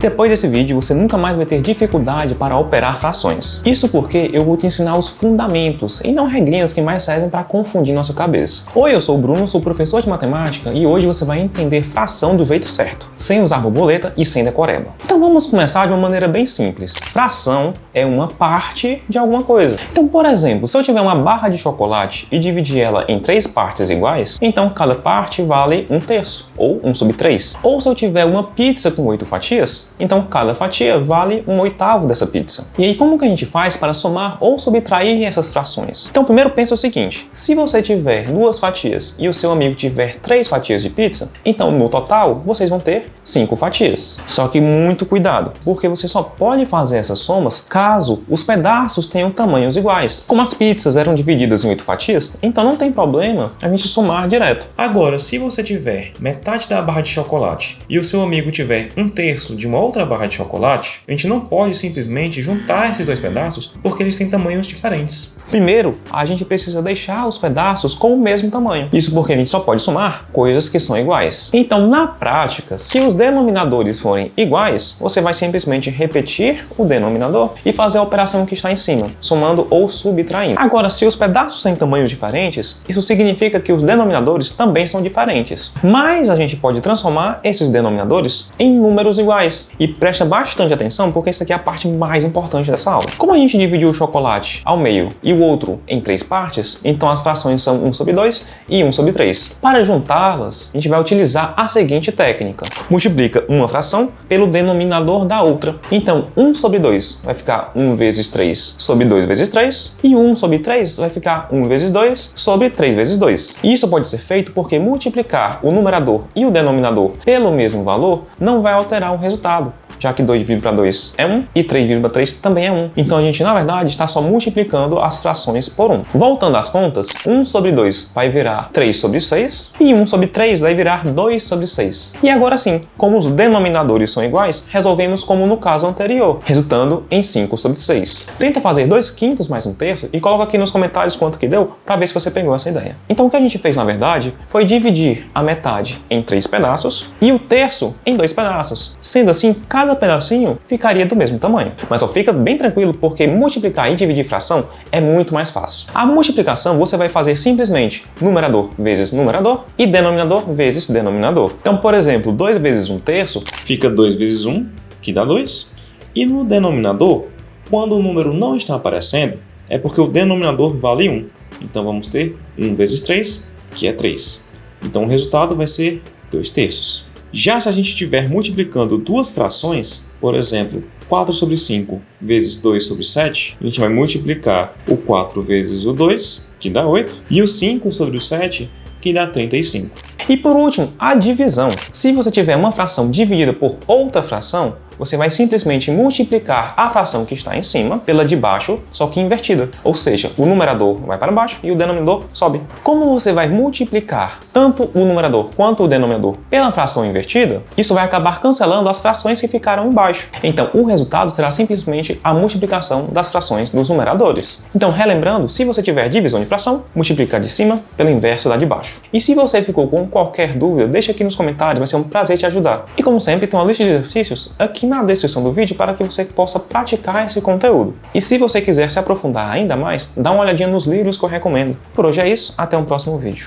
Depois desse vídeo, você nunca mais vai ter dificuldade para operar frações. Isso porque eu vou te ensinar os fundamentos e não regrinhas que mais servem para confundir nossa cabeça. Oi, eu sou o Bruno, sou professor de matemática e hoje você vai entender fração do jeito certo, sem usar borboleta e sem decoreba. Então vamos começar de uma maneira bem simples. Fração é uma parte de alguma coisa. Então, por exemplo, se eu tiver uma barra de chocolate e dividir ela em 3 partes iguais, então cada parte vale 1/3, ou 1/3. Ou se eu tiver uma pizza com 8 fatias, então cada fatia vale 1/8 dessa pizza. E aí como que a gente faz para somar ou subtrair essas frações? Então primeiro pensa o seguinte, se você tiver 2 fatias e o seu amigo tiver 3 fatias de pizza, então no total vocês vão ter 5 fatias. Só que muito cuidado, porque você só pode fazer essas somas caso os pedaços tenham tamanhos iguais. Como as pizzas eram divididas em 8 fatias, então não tem problema a gente somar direto. Agora, se você tiver metade da barra de chocolate e o seu amigo tiver 1/3 de uma outra barra de chocolate, a gente não pode simplesmente juntar esses dois pedaços porque eles têm tamanhos diferentes. Primeiro, a gente precisa deixar os pedaços com o mesmo tamanho. Isso porque a gente só pode somar coisas que são iguais. Então, na prática, se os denominadores forem iguais, você vai simplesmente repetir o denominador e fazer a operação que está em cima, somando ou subtraindo. Agora, se os pedaços têm tamanhos diferentes, isso significa que os denominadores também são diferentes. Mas a gente pode transformar esses denominadores em números iguais. E presta bastante atenção porque isso aqui é a parte mais importante dessa aula. Como a gente dividiu o chocolate ao meio e o outro em 3 partes, então as frações são 1/2 e 1/3. Para juntá-las, a gente vai utilizar a seguinte técnica. Multiplica uma fração pelo denominador da outra. Então 1/2 vai ficar 1 vezes 3 sobre 2 vezes 3 e 1/3 vai ficar 1 vezes 2 sobre 3 vezes 2. E isso pode ser feito porque multiplicar o numerador e o denominador pelo mesmo valor não vai alterar o resultado, já que 2/2 é 1 e 3/3 também é 1. Então a gente, na verdade, está só multiplicando as frações por 1. Voltando às contas, 1/2 vai virar 3/6 e 1/3 vai virar 2/6. E agora sim, como os denominadores são iguais, resolvemos como no caso anterior, resultando em 5/6. Tenta fazer 2/5 mais 1/3 e coloca aqui nos comentários quanto que deu para ver se você pegou essa ideia. Então o que a gente fez, na verdade, foi dividir a metade em 3 pedaços e o terço em 2 pedaços. Sendo assim, cada pedacinho ficaria do mesmo tamanho. Mas só fica bem tranquilo porque multiplicar e dividir fração é muito mais fácil. A multiplicação você vai fazer simplesmente numerador vezes numerador e denominador vezes denominador. Então, por exemplo, 2 vezes 1/3 fica 2 vezes 1, que dá 2. E no denominador, quando o número não está aparecendo, é porque o denominador vale 1. Então vamos ter 1 vezes 3, que é 3. Então o resultado vai ser 2/3. Já se a gente estiver multiplicando duas frações, por exemplo, 4/5 vezes 2/7, a gente vai multiplicar o 4 vezes o 2, que dá 8, e o 5/7, que dá 35. E por último, a divisão. Se você tiver uma fração dividida por outra fração, você vai simplesmente multiplicar a fração que está em cima pela de baixo, só que invertida. Ou seja, o numerador vai para baixo e o denominador sobe. Como você vai multiplicar tanto o numerador quanto o denominador pela fração invertida, isso vai acabar cancelando as frações que ficaram embaixo. Então, o resultado será simplesmente a multiplicação das frações dos numeradores. Então, relembrando, se você tiver divisão de fração, multiplica a de cima pela inversa da de baixo. E se você ficou com qualquer dúvida, deixa aqui nos comentários, vai ser um prazer te ajudar. E como sempre, tem uma lista de exercícios aqui na descrição do vídeo para que você possa praticar esse conteúdo. E se você quiser se aprofundar ainda mais, dá uma olhadinha nos livros que eu recomendo. Por hoje é isso, até um próximo vídeo.